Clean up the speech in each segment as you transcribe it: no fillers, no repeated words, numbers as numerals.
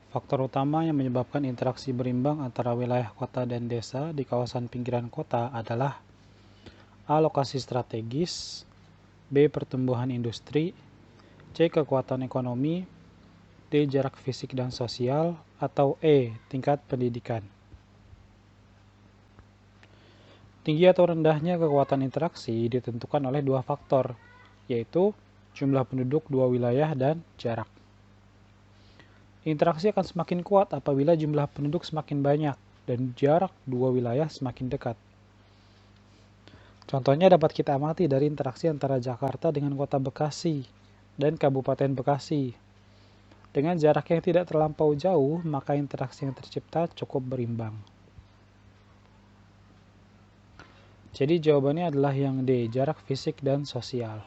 Faktor utama yang menyebabkan interaksi berimbang antara wilayah kota dan desa di kawasan pinggiran kota adalah A. Lokasi strategis, B. Pertumbuhan industri, C. Kekuatan ekonomi, D. Jarak fisik dan sosial, atau E. Tingkat pendidikan. Tinggi atau rendahnya kekuatan interaksi ditentukan oleh dua faktor, yaitu jumlah penduduk dua wilayah dan jarak. Interaksi akan semakin kuat apabila jumlah penduduk semakin banyak dan jarak dua wilayah semakin dekat. Contohnya dapat kita amati dari interaksi antara Jakarta dengan kota Bekasi dan Kabupaten Bekasi. Dengan jarak yang tidak terlampau jauh, maka interaksi yang tercipta cukup berimbang. Jadi jawabannya adalah yang D, jarak fisik dan sosial.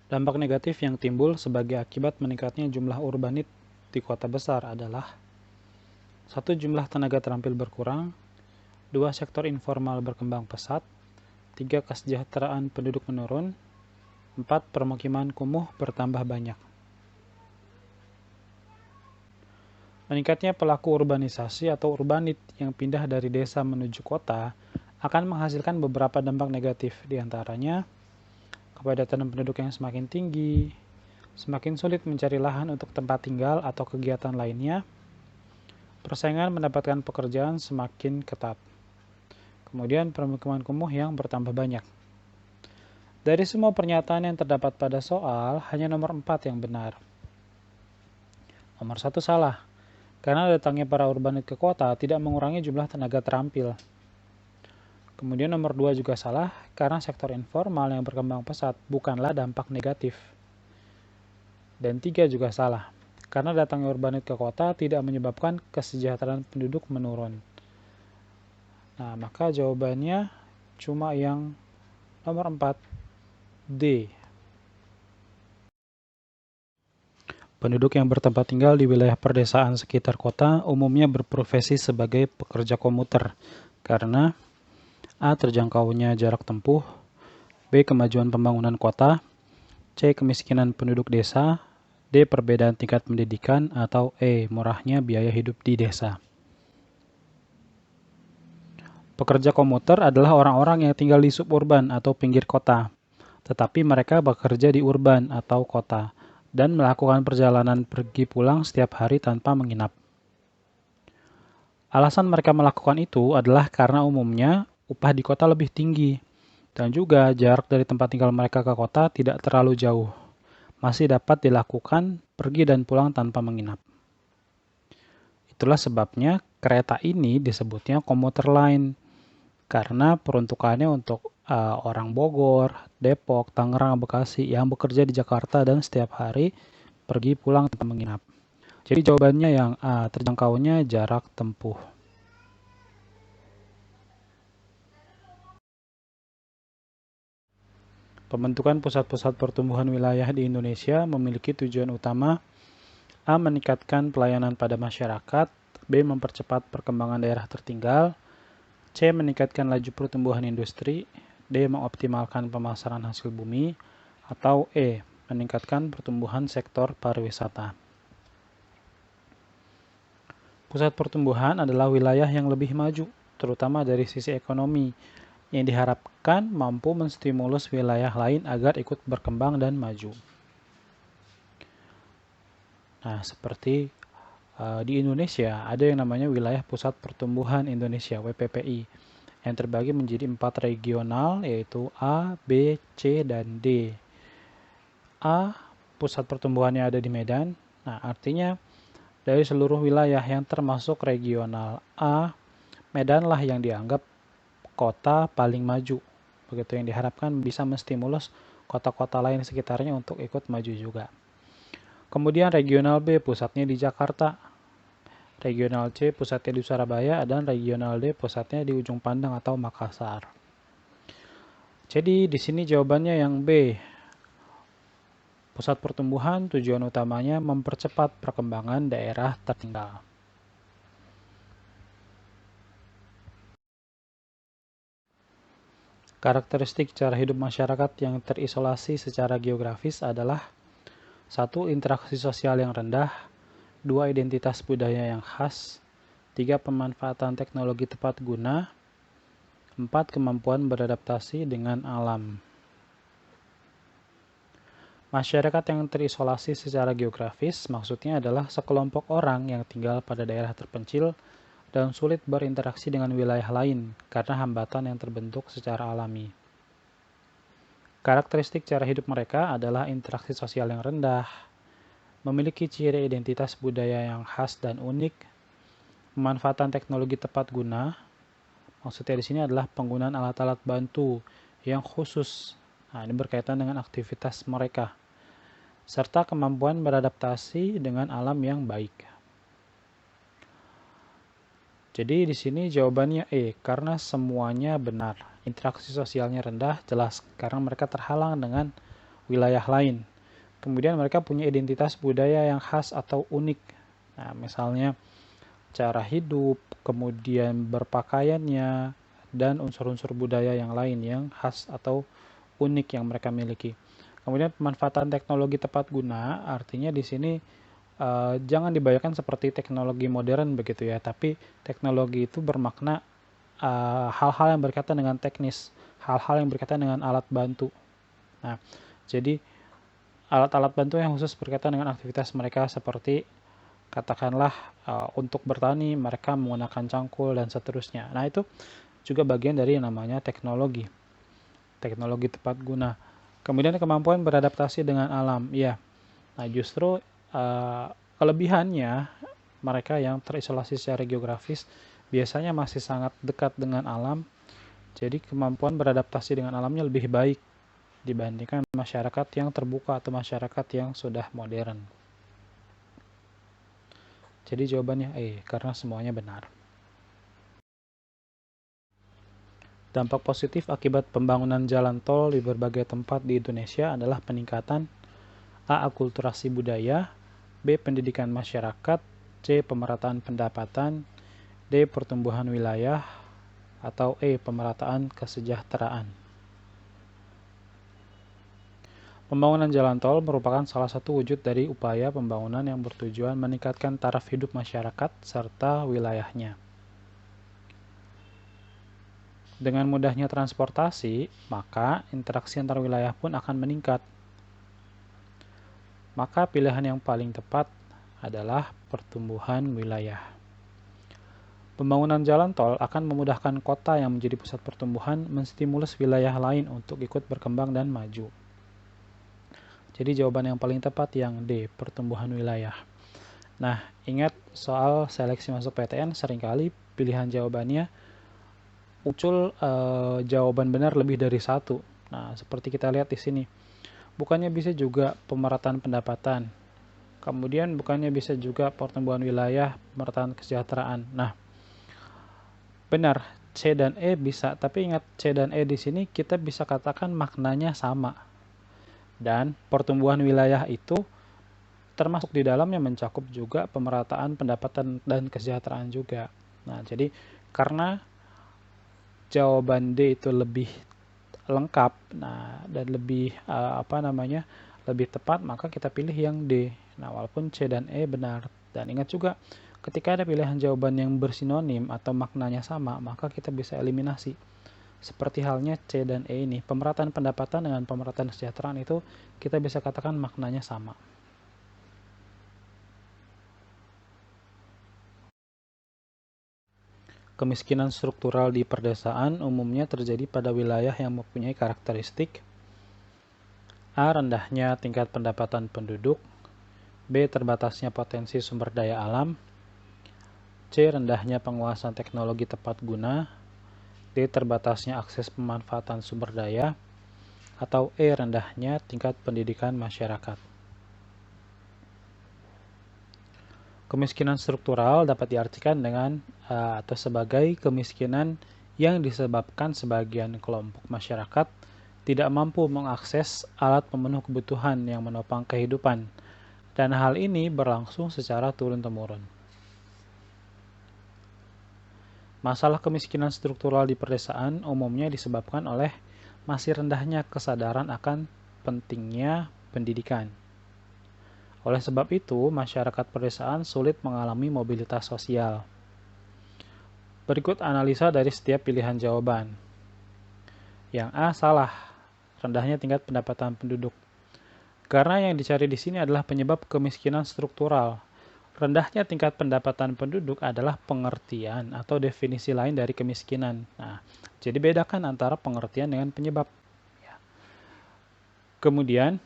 Dampak negatif yang timbul sebagai akibat meningkatnya jumlah urbanit di kota besar adalah 1. Jumlah tenaga terampil berkurang, 2. Sektor informal berkembang pesat, 3. Kesejahteraan penduduk menurun, 4. Permukiman kumuh bertambah banyak. Meningkatnya pelaku urbanisasi atau urbanit yang pindah dari desa menuju kota akan menghasilkan beberapa dampak negatif, diantaranya kepadatan penduduk yang semakin tinggi, semakin sulit mencari lahan untuk tempat tinggal atau kegiatan lainnya, persaingan mendapatkan pekerjaan semakin ketat, kemudian permukiman kumuh yang bertambah banyak. Dari semua pernyataan yang terdapat pada soal, hanya nomor 4 yang benar. Nomor 1 salah, karena datangnya para urbanit ke kota tidak mengurangi jumlah tenaga terampil. Kemudian nomor 2 juga salah, karena sektor informal yang berkembang pesat bukanlah dampak negatif. Dan 3 juga salah, karena datangnya urbanit ke kota tidak menyebabkan kesejahteraan penduduk menurun. Nah, maka jawabannya cuma yang nomor 4, D. Penduduk yang bertempat tinggal di wilayah perdesaan sekitar kota umumnya berprofesi sebagai pekerja komuter, karena A. Terjangkaunya jarak tempuh, B. Kemajuan pembangunan kota, C. Kemiskinan penduduk desa, D. Perbedaan tingkat pendidikan, atau E. Murahnya biaya hidup di desa. Pekerja komuter adalah orang-orang yang tinggal di suburban atau pinggir kota, tetapi mereka bekerja di urban atau kota dan melakukan perjalanan pergi pulang setiap hari tanpa menginap. Alasan mereka melakukan itu adalah karena umumnya upah di kota lebih tinggi, dan juga jarak dari tempat tinggal mereka ke kota tidak terlalu jauh. Masih dapat dilakukan pergi dan pulang tanpa menginap. Itulah sebabnya kereta ini disebutnya komuter line, karena peruntukannya untuk orang Bogor, Depok, Tangerang, Bekasi yang bekerja di Jakarta dan setiap hari pergi pulang tanpa menginap. Jadi jawabannya yang A, terjangkaunya jarak tempuh. Pembentukan pusat-pusat pertumbuhan wilayah di Indonesia memiliki tujuan utama A. Meningkatkan pelayanan pada masyarakat, B. Mempercepat perkembangan daerah tertinggal, C. Meningkatkan laju pertumbuhan industri, D. Mengoptimalkan pemasaran hasil bumi, atau E. Meningkatkan pertumbuhan sektor pariwisata. Pusat pertumbuhan adalah wilayah yang lebih maju, terutama dari sisi ekonomi, yang diharapkan mampu menstimulus wilayah lain agar ikut berkembang dan maju. Nah, seperti di Indonesia ada yang namanya Wilayah Pusat Pertumbuhan Indonesia (WPPI) yang terbagi menjadi 4 regional, yaitu A, B, C, dan D. A, pusat pertumbuhannya ada di Medan. Nah, artinya dari seluruh wilayah yang termasuk regional A, Medanlah yang dianggap kota paling maju. Begitu, yang diharapkan bisa menstimulus kota-kota lain sekitarnya untuk ikut maju juga. Kemudian regional B pusatnya di Jakarta, regional C pusatnya di Surabaya, dan regional D pusatnya di Ujung Pandang atau Makassar. Jadi di sini jawabannya yang B. Pusat pertumbuhan tujuan utamanya mempercepat perkembangan daerah tertinggal. Karakteristik cara hidup masyarakat yang terisolasi secara geografis adalah 1. Interaksi sosial yang rendah. 2. Identitas budaya yang khas. 3. Pemanfaatan teknologi tepat guna. 4. Kemampuan beradaptasi dengan alam. Masyarakat yang terisolasi secara geografis maksudnya adalah sekelompok orang yang tinggal pada daerah terpencil dan sulit berinteraksi dengan wilayah lain karena hambatan yang terbentuk secara alami. Karakteristik cara hidup mereka adalah interaksi sosial yang rendah, memiliki ciri identitas budaya yang khas dan unik, pemanfaatan teknologi tepat guna. Maksudnya di sini adalah penggunaan alat-alat bantu yang khusus. Nah, ini berkaitan dengan aktivitas mereka, serta kemampuan beradaptasi dengan alam yang baik. Jadi di sini jawabannya E, karena semuanya benar. Interaksi sosialnya rendah, jelas, karena mereka terhalang dengan wilayah lain. Kemudian mereka punya identitas budaya yang khas atau unik. Nah, misalnya cara hidup, kemudian berpakaiannya, dan unsur-unsur budaya yang lain yang khas atau unik yang mereka miliki. Kemudian pemanfaatan teknologi tepat guna, artinya di sini jangan dibayangkan seperti teknologi modern begitu ya, tapi teknologi itu bermakna hal-hal yang berkaitan dengan teknis, hal-hal yang berkaitan dengan alat bantu. Nah, jadi alat-alat bantu yang khusus berkaitan dengan aktivitas mereka seperti katakanlah untuk bertani mereka menggunakan cangkul dan seterusnya. Nah, itu juga bagian dari yang namanya teknologi tepat guna. Kemudian kemampuan beradaptasi dengan alam. Ya, nah justru kelebihannya mereka yang terisolasi secara geografis biasanya masih sangat dekat dengan alam. Jadi kemampuan beradaptasi dengan alamnya lebih baik dibandingkan masyarakat yang terbuka atau masyarakat yang sudah modern. Jadi jawabannya E, karena semuanya benar. Dampak positif akibat pembangunan jalan tol di berbagai tempat di Indonesia adalah peningkatan A. Akulturasi budaya, B. Pendidikan masyarakat, C. Pemerataan pendapatan, D. Pertumbuhan wilayah, atau E. Pemerataan kesejahteraan. Pembangunan jalan tol merupakan salah satu wujud dari upaya pembangunan yang bertujuan meningkatkan taraf hidup masyarakat serta wilayahnya. Dengan mudahnya transportasi, maka interaksi antar wilayah pun akan meningkat. Maka pilihan yang paling tepat adalah pertumbuhan wilayah. Pembangunan jalan tol akan memudahkan kota yang menjadi pusat pertumbuhan menstimulus wilayah lain untuk ikut berkembang dan maju. Jadi jawaban yang paling tepat yang D, pertumbuhan wilayah. Nah, ingat soal seleksi masuk PTN seringkali pilihan jawabannya muncul jawaban benar lebih dari satu. Nah, seperti kita lihat di sini. Bukannya bisa juga pemerataan pendapatan. Kemudian bukannya bisa juga pertumbuhan wilayah, pemerataan kesejahteraan. Nah, benar, C dan E bisa, tapi ingat C dan E di sini kita bisa katakan maknanya sama. Dan pertumbuhan wilayah itu termasuk di dalamnya mencakup juga pemerataan pendapatan dan kesejahteraan juga. Nah, jadi karena jawaban D itu lebih lengkap, nah dan lebih lebih tepat, maka kita pilih yang D. Nah, walaupun C dan E benar. Dan ingat juga, ketika ada pilihan jawaban yang bersinonim atau maknanya sama, maka kita bisa eliminasi. Seperti halnya C dan E ini, pemerataan pendapatan dengan pemerataan kesejahteraan itu kita bisa katakan maknanya sama. Kemiskinan struktural di perdesaan umumnya terjadi pada wilayah yang mempunyai karakteristik A. Rendahnya tingkat pendapatan penduduk, B. Terbatasnya potensi sumber daya alam, C. Rendahnya penguasaan teknologi tepat guna, D. Terbatasnya akses pemanfaatan sumber daya, atau E. Rendahnya tingkat pendidikan masyarakat. Kemiskinan struktural dapat diartikan dengan atau sebagai kemiskinan yang disebabkan sebagian kelompok masyarakat tidak mampu mengakses alat pemenuh kebutuhan yang menopang kehidupan, dan hal ini berlangsung secara turun-temurun. Masalah kemiskinan struktural di perdesaan umumnya disebabkan oleh masih rendahnya kesadaran akan pentingnya pendidikan. Oleh sebab itu, masyarakat pedesaan sulit mengalami mobilitas sosial. Berikut analisa dari setiap pilihan jawaban. Yang A salah, rendahnya tingkat pendapatan penduduk. Karena yang dicari di sini adalah penyebab kemiskinan struktural. Rendahnya tingkat pendapatan penduduk adalah pengertian atau definisi lain dari kemiskinan. Nah, jadi bedakan antara pengertian dengan penyebab. Kemudian,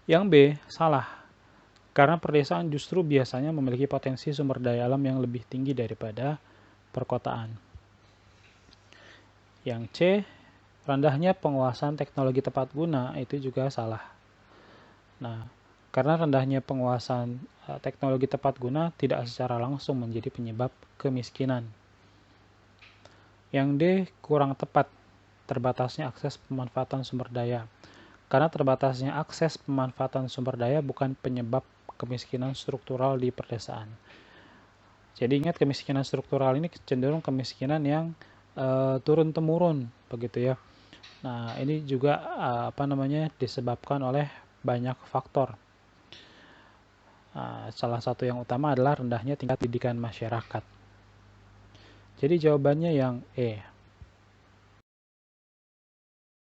yang B salah. Karena pedesaan justru biasanya memiliki potensi sumber daya alam yang lebih tinggi daripada perkotaan. Yang C, rendahnya penguasaan teknologi tepat guna, itu juga salah. Nah, karena rendahnya penguasaan teknologi tepat guna tidak secara langsung menjadi penyebab kemiskinan. Yang D, kurang tepat, terbatasnya akses pemanfaatan sumber daya. Karena terbatasnya akses pemanfaatan sumber daya bukan penyebab kemiskinan struktural di pedesaan. Jadi ingat, kemiskinan struktural ini cenderung kemiskinan yang turun-temurun, begitu ya. Nah, ini juga disebabkan oleh banyak faktor. Salah satu yang utama adalah rendahnya tingkat pendidikan masyarakat. Jadi jawabannya yang E,